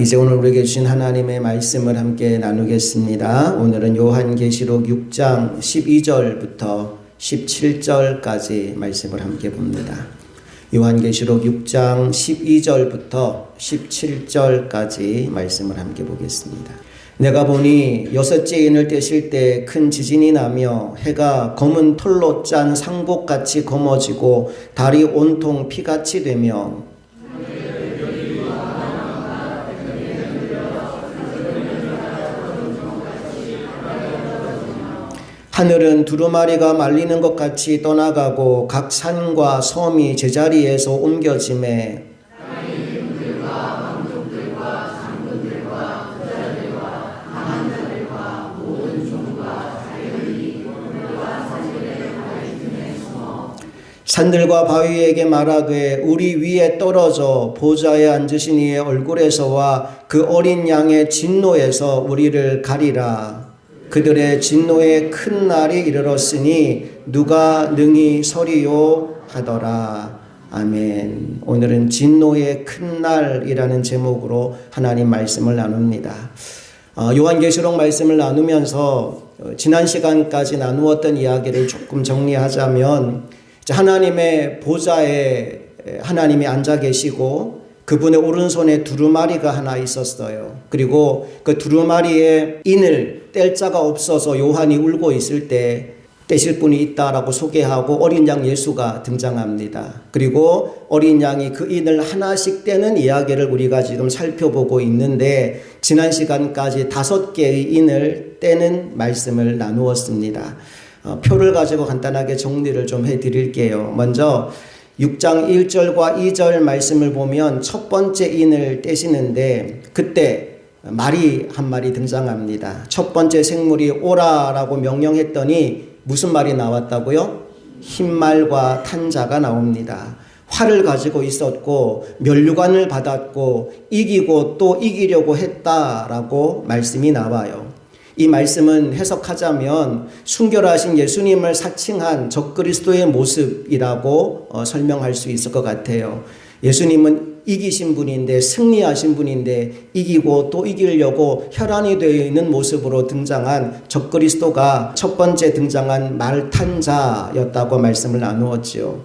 이제 오늘 우리에게 주신 하나님의 말씀을 함께 나누겠습니다. 오늘은 요한계시록 6장 12절부터 17절까지 말씀을 함께 봅니다. 요한계시록 6장 12절부터 17절까지 말씀을 함께 보겠습니다. 내가 보니 여섯째 인을 떼실 때 큰 지진이 나며 해가 검은 털로 짠 상복같이 검어지고 달이 온통 피같이 되며 하늘은 두루마리가 말리는 것 같이 떠나가고 각 산과 섬이 제자리에서 옮겨지매 산들과 바위에게 말하되 우리 위에 떨어져 보좌에 앉으신 이의 얼굴에서와 그 어린 양의 진노에서 우리를 가리라. 그들의 진노의 큰 날이 이르렀으니 누가 능히 서리요 하더라. 아멘. 오늘은 진노의 큰 날이라는 제목으로 하나님 말씀을 나눕니다. 요한계시록 말씀을 나누면서 지난 시간까지 나누었던 이야기를 조금 정리하자면 하나님의 보좌에 하나님이 앉아 계시고 그분의 오른손에 두루마리가 하나 있었어요. 그리고 그 두루마리에 인을 뗄 자가 없어서 요한이 울고 있을 때 떼실 분이 있다라고 소개하고 어린 양 예수가 등장합니다. 그리고 어린 양이 그 인을 하나씩 떼는 이야기를 우리가 지금 살펴보고 있는데 지난 시간까지 5개의 인을 떼는 말씀을 나누었습니다. 표를 가지고 간단하게 정리를 좀 해드릴게요. 먼저 6장 1절과 2절 말씀을 보면 첫 번째 인을 떼시는데 그때 말이 한 마리 등장합니다. 첫 번째 생물이 오라라고 명령했더니 무슨 말이 나왔다고요? 흰말과 탄자가 나옵니다. 활을 가지고 있었고 면류관을 받았고 이기고 또 이기려고 했다라고 말씀이 나와요. 이 말씀은 해석하자면 순결하신 예수님을 사칭한 적그리스도의 모습이라고 설명할 수 있을 것 같아요. 예수님은 이기신 분인데 승리하신 분인데 이기고 또 이기려고 혈안이 되어 있는 모습으로 등장한 적그리스도가 첫 번째 등장한 말탄자였다고 말씀을 나누었죠.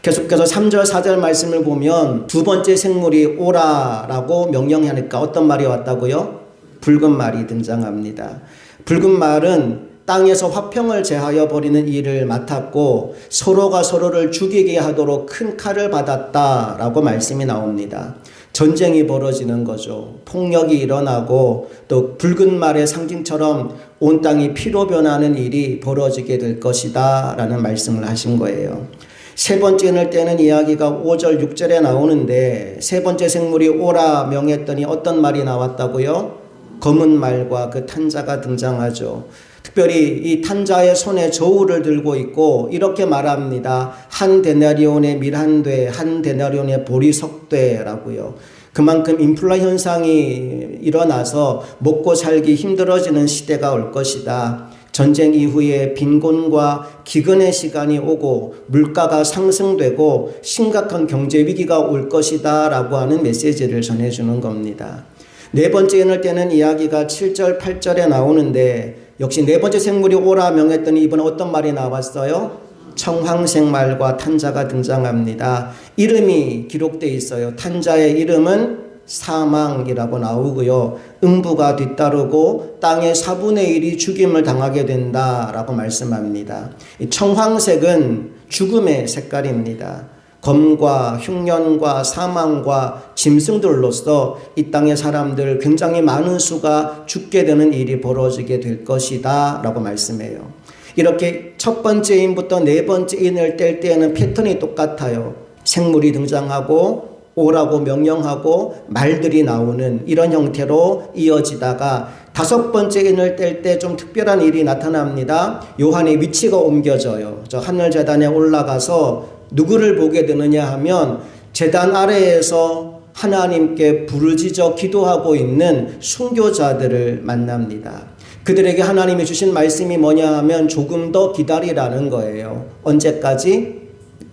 계속해서 3절 4절 말씀을 보면 두 번째 생물이 오라라고 명령하니까 어떤 말이 왔다고요? 붉은 말이 등장합니다. 붉은 말은 땅에서 화평을 제하여 버리는 일을 맡았고 서로가 서로를 죽이게 하도록 큰 칼을 받았다라고 말씀이 나옵니다. 전쟁이 벌어지는 거죠. 폭력이 일어나고 또 붉은 말의 상징처럼 온 땅이 피로 변하는 일이 벌어지게 될 것이다 라는 말씀을 하신 거예요. 세 번째 인을 떼는 이야기가 5절 6절에 나오는데 세 번째 생물이 오라 명했더니 어떤 말이 나왔다고요? 검은 말과 그 탄자가 등장하죠. 특별히 이 탄자의 손에 저울을 들고 있고 이렇게 말합니다. 한 데나리온의 밀 한 돼, 한 데나리온의 보리 석 되라고요. 그만큼 인플라 현상이 일어나서 먹고 살기 힘들어지는 시대가 올 것이다. 전쟁 이후에 빈곤과 기근의 시간이 오고 물가가 상승되고 심각한 경제 위기가 올 것이다 라고 하는 메시지를 전해주는 겁니다. 네 번째 인을 떼는 이야기가 7절 8절에 나오는데 역시 네 번째 생물이 오라 명했더니 이번에 어떤 말이 나왔어요? 청황색 말과 탄자가 등장합니다. 이름이 기록되어 있어요. 탄자의 이름은 사망이라고 나오고요. 음부가 뒤따르고 땅의 4분의 1이 죽임을 당하게 된다라고 말씀합니다. 이 청황색은 죽음의 색깔입니다. 검과 흉년과 사망과 짐승들로서 이 땅의 사람들 굉장히 많은 수가 죽게 되는 일이 벌어지게 될 것이다 라고 말씀해요. 이렇게 첫 번째 인부터 네 번째 인을 뗄 때에는 패턴이 똑같아요. 생물이 등장하고 오라고 명령하고 말들이 나오는 이런 형태로 이어지다가 다섯 번째 인을 뗄 때 좀 특별한 일이 나타납니다. 요한의 위치가 옮겨져요. 저 하늘 제단에 올라가서 누구를 보게 되느냐 하면 제단 아래에서 하나님께 부르짖어 기도하고 있는 순교자들을 만납니다. 그들에게 하나님이 주신 말씀이 뭐냐 하면 조금 더 기다리라는 거예요. 언제까지?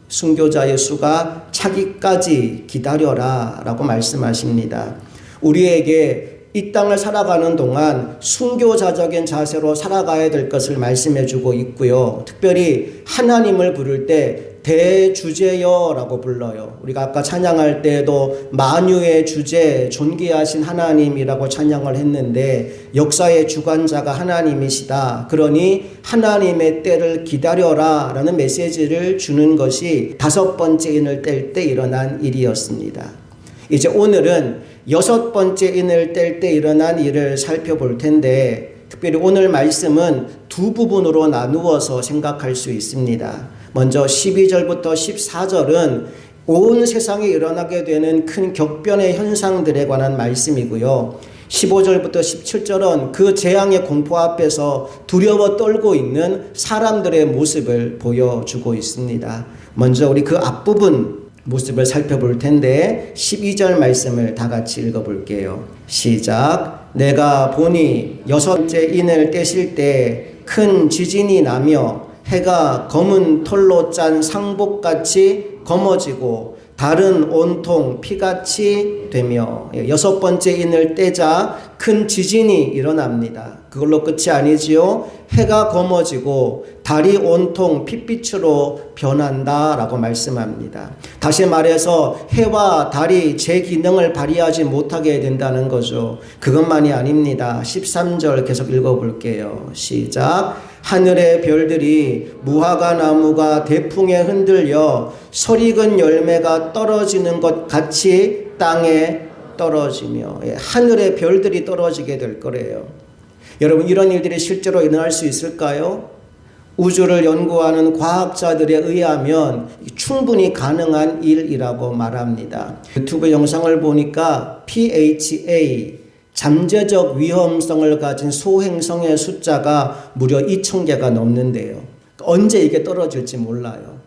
순교자의 수가 차기까지 기다려라 라고 말씀하십니다. 우리에게 이 땅을 살아가는 동안 순교자적인 자세로 살아가야 될 것을 말씀해 주고 있고요. 특별히 하나님을 부를 때 대주제여라고 불러요. 우리가 아까 찬양할 때에도 만유의 주제, 존귀하신 하나님이라고 찬양을 했는데 역사의 주관자가 하나님이시다. 그러니 하나님의 때를 기다려라 라는 메시지를 주는 것이 5번째 인을 뗄 때 일어난 일이었습니다. 이제 오늘은 6번째 인을 뗄 때 일어난 일을 살펴볼 텐데 특별히 오늘 말씀은 두 부분으로 나누어서 생각할 수 있습니다. 먼저 12절부터 14절은 온 세상에 일어나게 되는 큰 격변의 현상들에 관한 말씀이고요. 15절부터 17절은 그 재앙의 공포 앞에서 두려워 떨고 있는 사람들의 모습을 보여주고 있습니다. 먼저 우리 그 앞부분 모습을 살펴볼 텐데 12절 말씀을 다 같이 읽어볼게요. 시작. 내가 보니 6번째 인을 떼실 때 큰 지진이 나며 해가 검은 털로 짠 상복같이 검어지고 달은 온통 피같이 되며 6번째 인을 떼자 큰 지진이 일어납니다. 그걸로 끝이 아니지요. 해가 검어지고 달이 온통 핏빛으로 변한다라고 말씀합니다. 다시 말해서 해와 달이 제 기능을 발휘하지 못하게 된다는 거죠. 그것만이 아닙니다. 13절 계속 읽어볼게요. 시작. 하늘의 별들이 무화과 나무가 대풍에 흔들려 설익은 열매가 떨어지는 것 같이 땅에 떨어지며 하늘의 별들이 떨어지게 될 거래요. 여러분 이런 일들이 실제로 일어날 수 있을까요? 우주를 연구하는 과학자들에 의하면 충분히 가능한 일이라고 말합니다. 유튜브 영상을 보니까 PHA 잠재적 위험성을 가진 소행성의 숫자가 무려 2,000개가 넘는데요. 언제 이게 떨어질지 몰라요.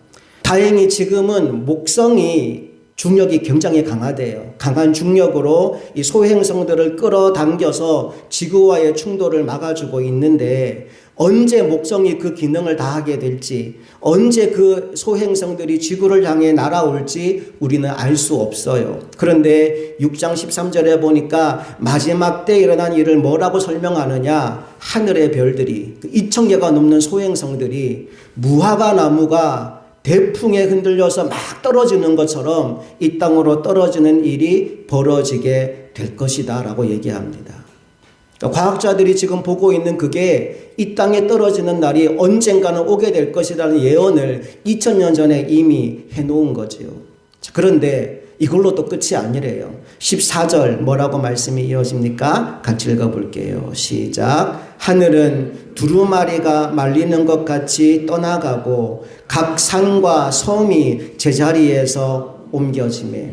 다행히 지금은 목성이 중력이 굉장히 강하대요. 강한 중력으로 이 소행성들을 끌어당겨서 지구와의 충돌을 막아주고 있는데 언제 목성이 그 기능을 다하게 될지, 언제 그 소행성들이 지구를 향해 날아올지 우리는 알 수 없어요. 그런데 6장 13절에 보니까 마지막 때 일어난 일을 뭐라고 설명하느냐? 하늘의 별들이 2,000개가 넘는 소행성들이 무화과 나무가 대풍에 흔들려서 막 떨어지는 것처럼 이 땅으로 떨어지는 일이 벌어지게 될 것이다 라고 얘기합니다. 과학자들이 지금 보고 있는 그게 이 땅에 떨어지는 날이 언젠가는 오게 될 것이라는 예언을 2000년 전에 이미 해놓은 거지요. 그런데 이걸로 또 끝이 아니래요. 14절 뭐라고 말씀이 이어집니까? 같이 읽어볼게요. 시작. 하늘은 두루마리가 말리는 것 같이 떠나가고 각 산과 섬이 제자리에서 옮겨지매.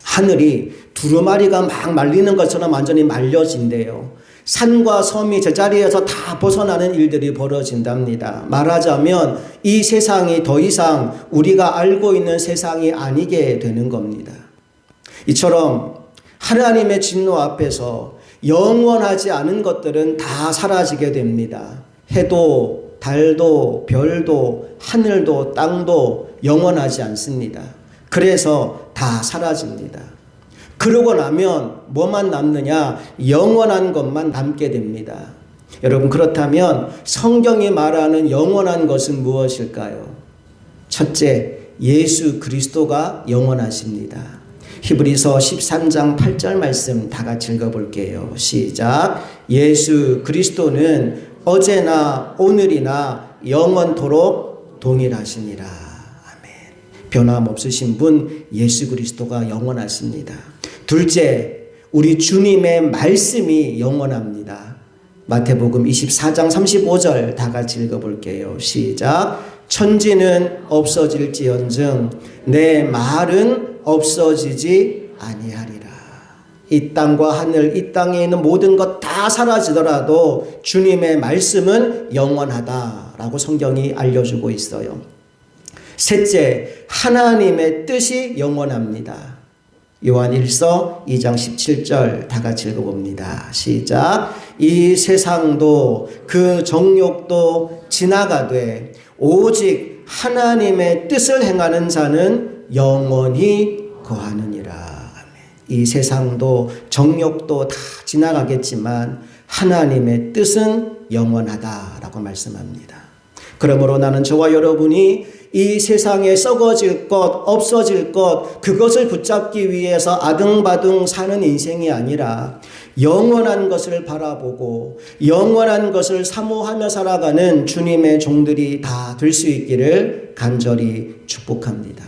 하늘이 두루마리가 막 말리는 것처럼 완전히 말려진대요. 산과 섬이 제자리에서 다 벗어나는 일들이 벌어진답니다. 말하자면 이 세상이 더 이상 우리가 알고 있는 세상이 아니게 되는 겁니다. 이처럼 하나님의 진노 앞에서 영원하지 않은 것들은 다 사라지게 됩니다. 해도 달도 별도 하늘도 땅도 영원하지 않습니다. 그래서 다 사라집니다. 그러고 나면 뭐만 남느냐? 영원한 것만 남게 됩니다. 여러분 그렇다면 성경이 말하는 영원한 것은 무엇일까요? 첫째, 예수 그리스도가 영원하십니다. 히브리서 13장 8절 말씀 다 같이 읽어볼게요. 시작. 예수 그리스도는 어제나 오늘이나 영원토록 동일하시니라. 아멘. 변함없으신 분 예수 그리스도가 영원하십니다. 둘째, 우리 주님의 말씀이 영원합니다. 마태복음 24장 35절 다 같이 읽어볼게요. 시작. 천지는 없어질지언정 내 말은 없어지지 아니하리라. 이 땅과 하늘, 이 땅에 있는 모든 것 다 사라지더라도 주님의 말씀은 영원하다라고 성경이 알려주고 있어요. 셋째, 하나님의 뜻이 영원합니다. 요한일서 2장 17절 다 같이 읽어봅니다. 시작. 이 세상도 그 정욕도 지나가되 오직 하나님의 뜻을 행하는 자는 영원히 거하느니라. 아멘. 이 세상도 정욕도 다 지나가겠지만 하나님의 뜻은 영원하다라고 말씀합니다. 그러므로 나는 저와 여러분이 이 세상에 썩어질 것, 없어질 것, 그것을 붙잡기 위해서 아등바등 사는 인생이 아니라 영원한 것을 바라보고 영원한 것을 사모하며 살아가는 주님의 종들이 다 될 수 있기를 간절히 축복합니다.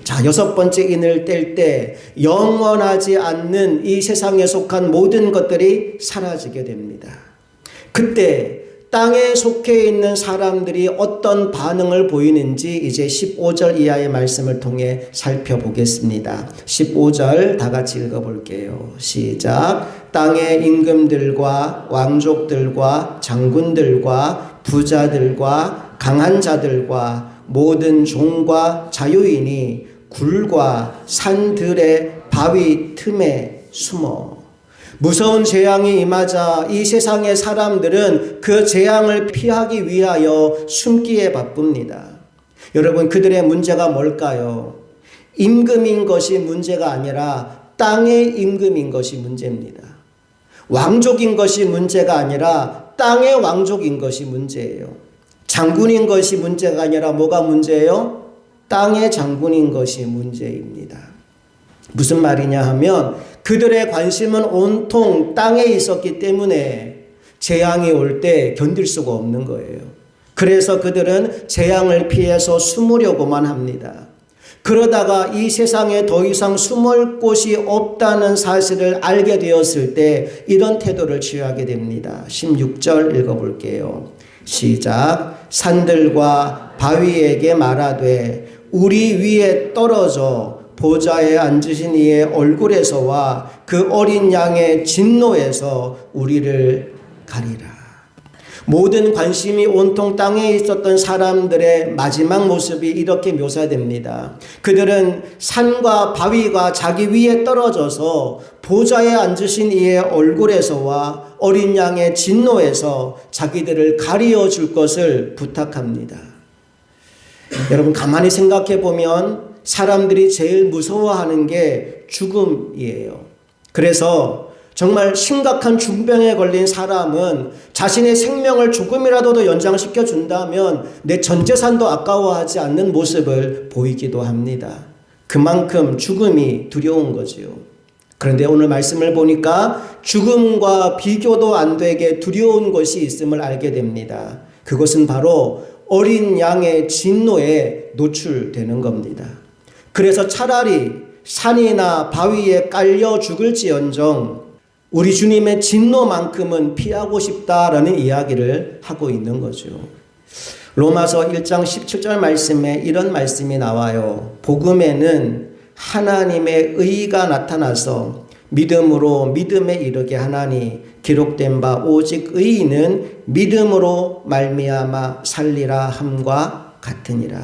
자, 6번째 인을 뗄 때 영원하지 않는 이 세상에 속한 모든 것들이 사라지게 됩니다. 그때 땅에 속해 있는 사람들이 어떤 반응을 보이는지 이제 15절 이하의 말씀을 통해 살펴보겠습니다. 15절 다 같이 읽어볼게요. 시작. 땅의 임금들과 왕족들과 장군들과 부자들과 강한 자들과 모든 종과 자유인이 굴과 산들의 바위 틈에 숨어 무서운 재앙이 임하자 이 세상의 사람들은 그 재앙을 피하기 위하여 숨기에 바쁩니다. 여러분, 그들의 문제가 뭘까요? 임금인 것이 문제가 아니라 땅의 임금인 것이 문제입니다. 왕족인 것이 문제가 아니라 땅의 왕족인 것이 문제예요. 장군인 것이 문제가 아니라 뭐가 문제예요? 땅의 장군인 것이 문제입니다. 무슨 말이냐 하면 그들의 관심은 온통 땅에 있었기 때문에 재앙이 올 때 견딜 수가 없는 거예요. 그래서 그들은 재앙을 피해서 숨으려고만 합니다. 그러다가 이 세상에 더 이상 숨을 곳이 없다는 사실을 알게 되었을 때 이런 태도를 취하게 됩니다. 16절 읽어볼게요. 시작. 산들과 바위에게 말하되 우리 위에 떨어져 보좌에 앉으신 이의 얼굴에서와 그 어린 양의 진노에서 우리를 가리라. 모든 관심이 온통 땅에 있었던 사람들의 마지막 모습이 이렇게 묘사됩니다. 그들은 산과 바위가 자기 위에 떨어져서 보좌에 앉으신 이의 얼굴에서와 어린 양의 진노에서 자기들을 가리어 줄 것을 부탁합니다. 여러분, 가만히 생각해 보면 사람들이 제일 무서워하는 게 죽음이에요. 그래서 정말 심각한 중병에 걸린 사람은 자신의 생명을 조금이라도 더 연장시켜 준다면 내 전 재산도 아까워하지 않는 모습을 보이기도 합니다. 그만큼 죽음이 두려운 거지요. 그런데 오늘 말씀을 보니까 죽음과 비교도 안 되게 두려운 것이 있음을 알게 됩니다. 그것은 바로 어린 양의 진노에 노출되는 겁니다. 그래서 차라리 산이나 바위에 깔려 죽을지언정 우리 주님의 진노만큼은 피하고 싶다라는 이야기를 하고 있는 거죠. 로마서 1장 17절 말씀에 이런 말씀이 나와요. 복음에는 하나님의 의가 나타나서 믿음으로 믿음에 이르게 하나니 기록된 바 오직 의인은 믿음으로 말미암아 살리라 함과 같으니라.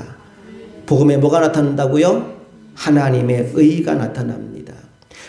복음에 뭐가 나타난다고요? 하나님의 의가 나타납니다.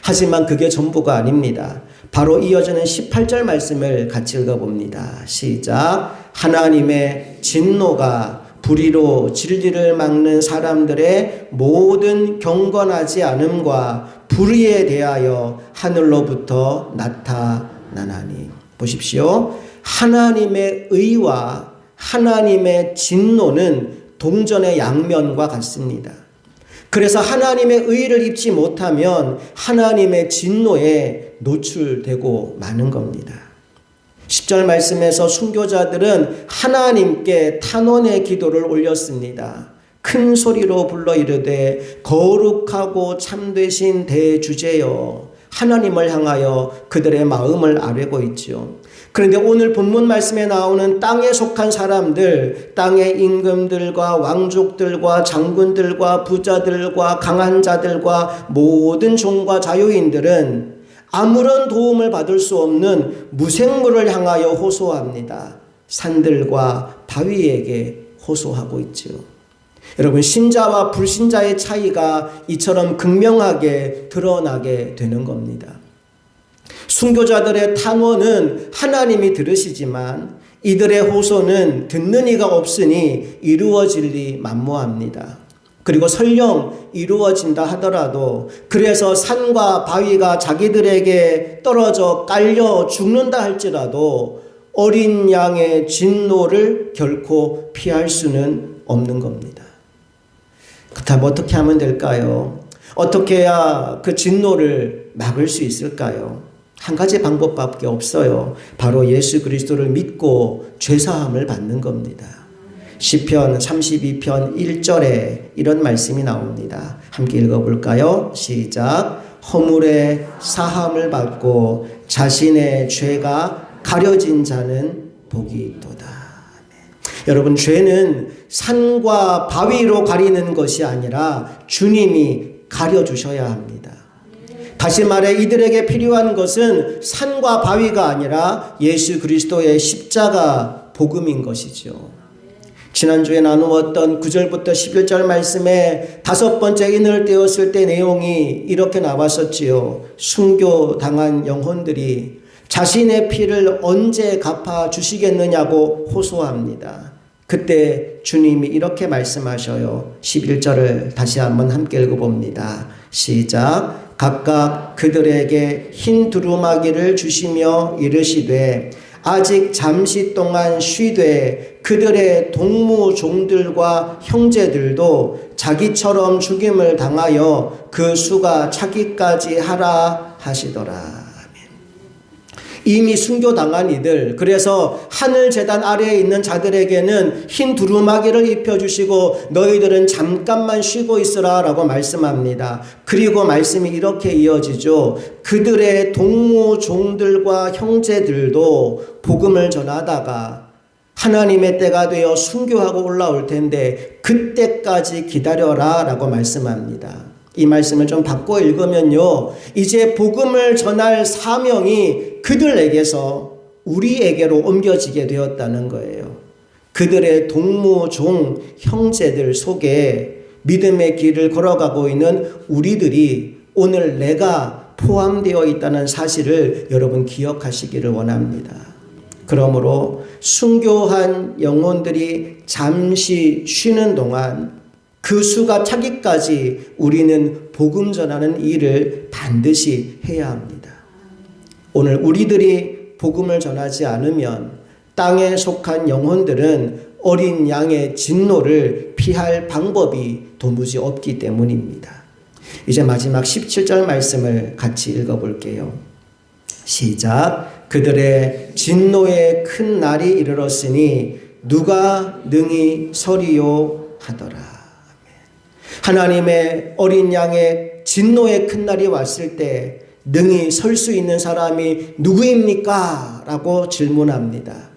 하지만 그게 전부가 아닙니다. 바로 이어지는 18절 말씀을 같이 읽어봅니다. 시작. 하나님의 진노가 불의로 진리를 막는 사람들의 모든 경건하지 않음과 불의에 대하여 하늘로부터 나타나나니. 보십시오. 하나님의 의와 하나님의 진노는 동전의 양면과 같습니다. 그래서 하나님의 의를 입지 못하면 하나님의 진노에 노출되고 마는 겁니다. 10절 말씀에서 순교자들은 하나님께 탄원의 기도를 올렸습니다. 큰 소리로 불러 이르되 거룩하고 참되신 대주제여. 하나님을 향하여 그들의 마음을 아뢰고 있지요. 그런데 오늘 본문 말씀에 나오는 땅에 속한 사람들, 땅의 임금들과 왕족들과 장군들과 부자들과 강한 자들과 모든 종과 자유인들은 아무런 도움을 받을 수 없는 무생물을 향하여 호소합니다. 산들과 바위에게 호소하고 있지요. 여러분, 신자와 불신자의 차이가 이처럼 극명하게 드러나게 되는 겁니다. 순교자들의 탄원은 하나님이 들으시지만 이들의 호소는 듣는 이가 없으니 이루어질 리 만무합니다. 그리고 설령 이루어진다 하더라도 그래서 산과 바위가 자기들에게 떨어져 깔려 죽는다 할지라도 어린 양의 진노를 결코 피할 수는 없는 겁니다. 그렇다면 어떻게 하면 될까요? 어떻게 해야 그 진노를 막을 수 있을까요? 한 가지 방법밖에 없어요. 바로 예수 그리스도를 믿고 죄사함을 받는 겁니다. 시편 32편 1절에 이런 말씀이 나옵니다. 함께 읽어볼까요? 시작. 허물의 사함을 받고 자신의 죄가 가려진 자는 복이 있도다. 여러분, 죄는 산과 바위로 가리는 것이 아니라 주님이 가려주셔야 합니다. 다시 말해 이들에게 필요한 것은 산과 바위가 아니라 예수 그리스도의 십자가 복음인 것이죠. 지난주에 나누었던 9절부터 11절 말씀에 다섯 번째 인을 떼었을 때 내용이 이렇게 나왔었지요. 순교당한 영혼들이 자신의 피를 언제 갚아 주시겠느냐고 호소합니다. 그때 주님이 이렇게 말씀하셔요. 11절을 다시 한번 함께 읽어봅니다. 시작. 각각 그들에게 흰 두루마기를 주시며 이르시되 아직 잠시 동안 쉬되 그들의 동무종들과 형제들도 자기처럼 죽임을 당하여 그 수가 차기까지 하라 하시더라. 이미 순교당한 이들, 그래서 하늘재단 아래에 있는 자들에게는 흰 두루마기를 입혀주시고 너희들은 잠깐만 쉬고 있으라 라고 말씀합니다. 그리고 말씀이 이렇게 이어지죠. 그들의 동무종들과 형제들도 복음을 전하다가 하나님의 때가 되어 순교하고 올라올 텐데 그때까지 기다려라 라고 말씀합니다. 이 말씀을 좀 바꿔 읽으면요, 이제 복음을 전할 사명이 그들에게서 우리에게로 옮겨지게 되었다는 거예요. 그들의 동무종 형제들 속에 믿음의 길을 걸어가고 있는 우리들이 오늘 내가 포함되어 있다는 사실을 여러분 기억하시기를 원합니다. 그러므로 순교한 영혼들이 잠시 쉬는 동안 그 수가 차기까지 우리는 복음 전하는 일을 반드시 해야 합니다. 오늘 우리들이 복음을 전하지 않으면 땅에 속한 영혼들은 어린 양의 진노를 피할 방법이 도무지 없기 때문입니다. 이제 마지막 17절 말씀을 같이 읽어볼게요. 시작. 그들의 진노의 큰 날이 이르렀으니 누가 능히 서리요 하더라. 하나님의 어린 양의 진노의 큰 날이 왔을 때 능히 설 수 있는 사람이 누구입니까? 라고 질문합니다.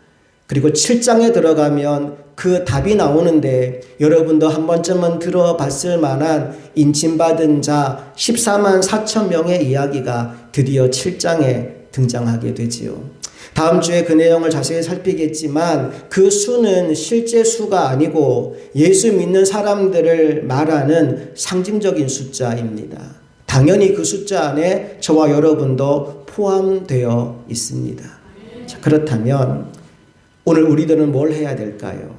그리고 7장에 들어가면 그 답이 나오는데 여러분도 한 번쯤은 들어봤을 만한 인침받은 자 14만 4천 명의 이야기가 드디어 7장에 등장하게 되지요. 다음 주에 그 내용을 자세히 살피겠지만 그 수는 실제 수가 아니고 예수 믿는 사람들을 말하는 상징적인 숫자입니다. 당연히 그 숫자 안에 저와 여러분도 포함되어 있습니다. 자, 그렇다면 오늘 우리들은 뭘 해야 될까요?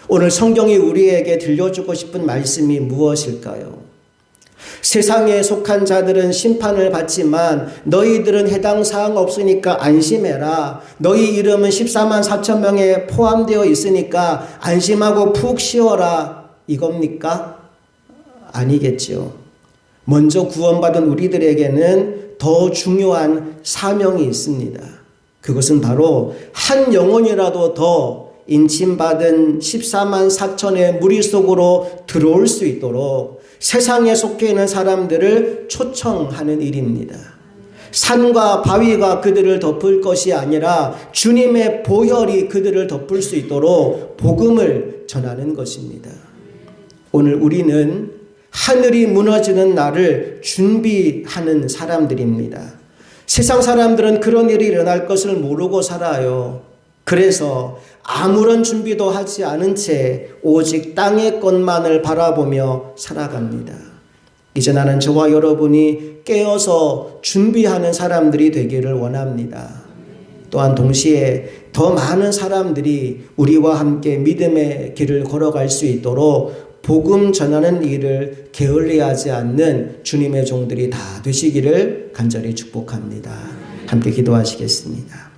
오늘 성경이 우리에게 들려주고 싶은 말씀이 무엇일까요? 세상에 속한 자들은 심판을 받지만 너희들은 해당 사항 없으니까 안심해라. 너희 이름은 14만 4천 명에 포함되어 있으니까 안심하고 푹 쉬어라. 이겁니까? 아니겠죠. 먼저 구원받은 우리들에게는 더 중요한 사명이 있습니다. 그것은 바로 한 영혼이라도 더 인침받은 14만 4천의 무리 속으로 들어올 수 있도록 세상에 속해 있는 사람들을 초청하는 일입니다. 산과 바위가 그들을 덮을 것이 아니라 주님의 보혈이 그들을 덮을 수 있도록 복음을 전하는 것입니다. 오늘 우리는 하늘이 무너지는 날을 준비하는 사람들입니다. 세상 사람들은 그런 일이 일어날 것을 모르고 살아요. 그래서 아무런 준비도 하지 않은 채 오직 땅의 것만을 바라보며 살아갑니다. 이제 나는 저와 여러분이 깨어서 준비하는 사람들이 되기를 원합니다. 또한 동시에 더 많은 사람들이 우리와 함께 믿음의 길을 걸어갈 수 있도록 복음 전하는 일을 게을리하지 않는 주님의 종들이 다 되시기를 간절히 축복합니다. 함께 기도하시겠습니다.